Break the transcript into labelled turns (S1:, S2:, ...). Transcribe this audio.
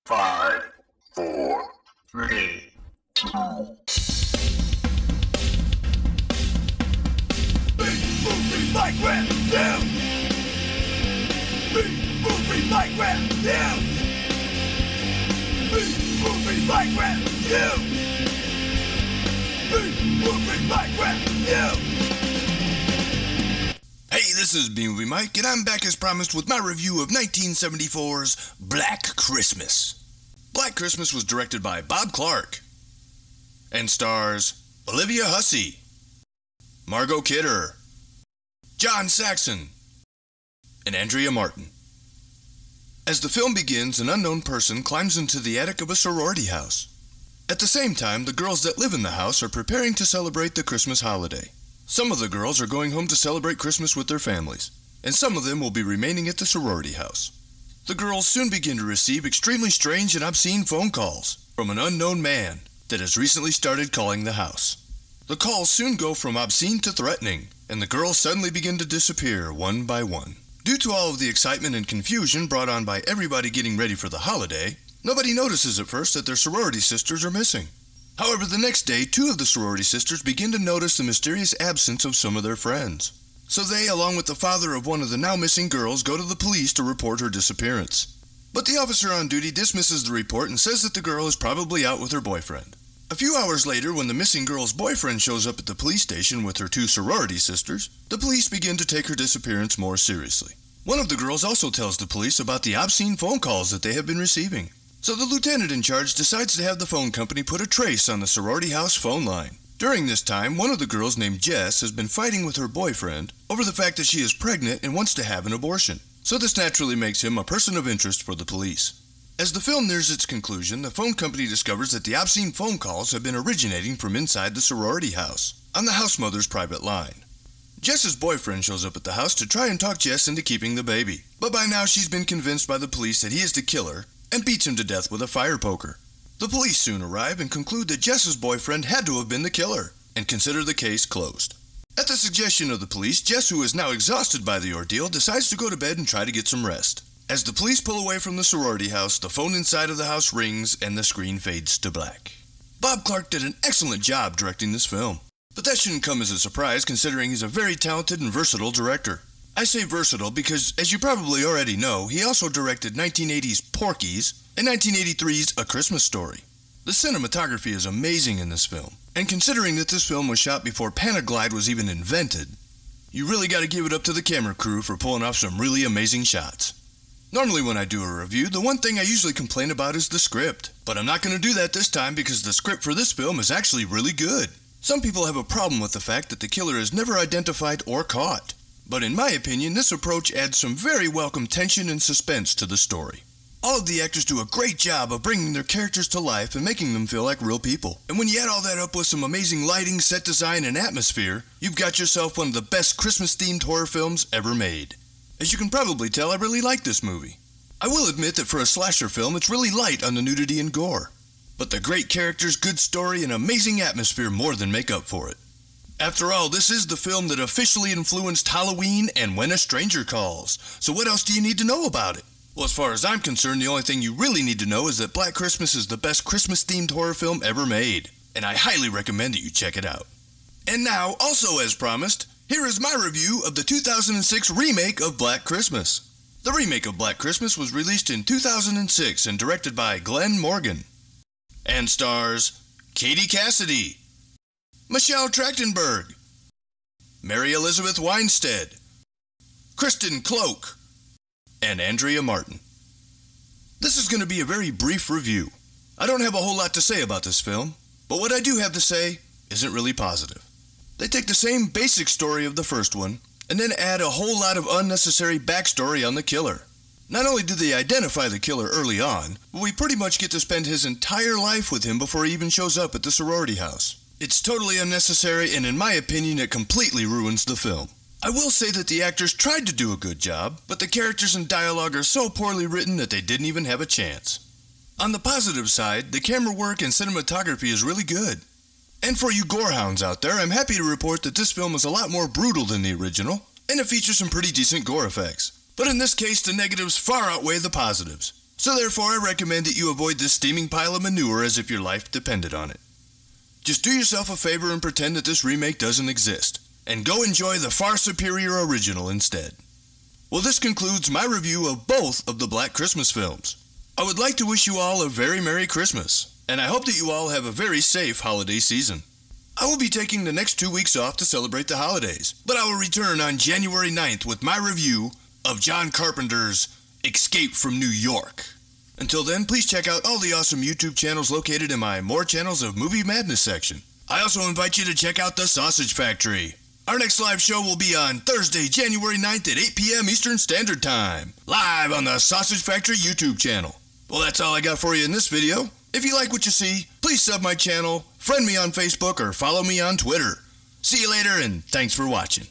S1: 5, 4, 3, 2.
S2: Movie Mike Rap News! Movie Mike Rap News! Movie Mike Rap News! Movie Mike Rap News!
S3: Hey, this is Movie Mike, and I'm back as promised with my review of 1974's Black Christmas. Black Christmas was directed by Bob Clark and stars Olivia Hussey, Margot Kidder, John Saxon, and Andrea Martin. As the film begins, an unknown person climbs into the attic of a sorority house. At the same time, the girls that live in the house are preparing to celebrate the Christmas holiday. Some of the girls are going home to celebrate Christmas with their families, and some of them will be remaining at the sorority house. The girls soon begin to receive extremely strange and obscene phone calls from an unknown man that has recently started calling the house. The calls soon go from obscene to threatening, and the girls suddenly begin to disappear one by one. Due to all of the excitement and confusion brought on by everybody getting ready for the holiday, nobody notices at first that their sorority sisters are missing. However, the next day, 2 of the sorority sisters begin to notice the mysterious absence of some of their friends. So they, along with the father of one of the now missing girls, go to the police to report her disappearance. But the officer on duty dismisses the report and says that the girl is probably out with her boyfriend. A few hours later, when the missing girl's boyfriend shows up at the police station with her 2 sorority sisters, the police begin to take her disappearance more seriously. One of the girls also tells the police about the obscene phone calls that they have been receiving. So the lieutenant in charge decides to have the phone company put a trace on the sorority house phone line. During this time, one of the girls named Jess has been fighting with her boyfriend over the fact that she is pregnant and wants to have an abortion. So this naturally makes him a person of interest for the police. As the film nears its conclusion, the phone company discovers that the obscene phone calls have been originating from inside the sorority house, on the house mother's private line. Jess's boyfriend shows up at the house to try and talk Jess into keeping the baby, but by now she's been convinced by the police that he is the killer and beats him to death with a fire poker. The police soon arrive and conclude that Jess's boyfriend had to have been the killer, and consider the case closed. At the suggestion of the police, Jess, who is now exhausted by the ordeal, decides to go to bed and try to get some rest. As the police pull away from the sorority house, the phone inside of the house rings and the screen fades to black. Bob Clark did an excellent job directing this film, but that shouldn't come as a surprise considering he's a very talented and versatile director. I say versatile because, as you probably already know, he also directed 1980's Porky's and 1983's A Christmas Story. The cinematography is amazing in this film, and considering that this film was shot before Panaglide was even invented, you really gotta give it up to the camera crew for pulling off some really amazing shots. Normally when I do a review, the one thing I usually complain about is the script, but I'm not gonna do that this time because the script for this film is actually really good. Some people have a problem with the fact that the killer is never identified or caught. But in my opinion, this approach adds some very welcome tension and suspense to the story. All of the actors do a great job of bringing their characters to life and making them feel like real people. And when you add all that up with some amazing lighting, set design, and atmosphere, you've got yourself one of the best Christmas-themed horror films ever made. As you can probably tell, I really like this movie. I will admit that for a slasher film, it's really light on the nudity and gore. But the great characters, good story, and amazing atmosphere more than make up for it. After all, this is the film that officially influenced Halloween and When a Stranger Calls. So what else do you need to know about it? Well, as far as I'm concerned, the only thing you really need to know is that Black Christmas is the best Christmas-themed horror film ever made. And I highly recommend that you check it out. And now, also as promised, here is my review of the 2006 remake of Black Christmas. The remake of Black Christmas was released in 2006 and directed by Glenn Morgan. And stars Katie Cassidy, Michelle Trachtenberg, Mary Elizabeth Winstead, Kristen Cloak, and Andrea Martin. This is going to be a very brief review. I don't have a whole lot to say about this film, but what I do have to say isn't really positive. They take the same basic story of the first one, and then add a whole lot of unnecessary backstory on the killer. Not only do they identify the killer early on, but we pretty much get to spend his entire life with him before he even shows up at the sorority house. It's totally unnecessary, and in my opinion, it completely ruins the film. I will say that the actors tried to do a good job, but the characters and dialogue are so poorly written that they didn't even have a chance. On the positive side, the camera work and cinematography is really good. And for you gorehounds out there, I'm happy to report that this film is a lot more brutal than the original, and it features some pretty decent gore effects. But in this case, the negatives far outweigh the positives. So therefore, I recommend that you avoid this steaming pile of manure as if your life depended on it. Just do yourself a favor and pretend that this remake doesn't exist, and go enjoy the far superior original instead. Well, this concludes my review of both of the Black Christmas films. I would like to wish you all a very Merry Christmas, and I hope that you all have a very safe holiday season. I will be taking the next 2 weeks off to celebrate the holidays, but I will return on January 9th with my review of John Carpenter's Escape from New York. Until then, please check out all the awesome YouTube channels located in my More Channels of Movie Madness section. I also invite you to check out The Sausage Factory. Our next live show will be on Thursday, January 9th at 8 p.m. Eastern Standard Time, live on the Sausage Factory YouTube channel. Well, that's all I got for you in this video. If you like what you see, please sub my channel, friend me on Facebook, or follow me on Twitter. See you later, and thanks for watching.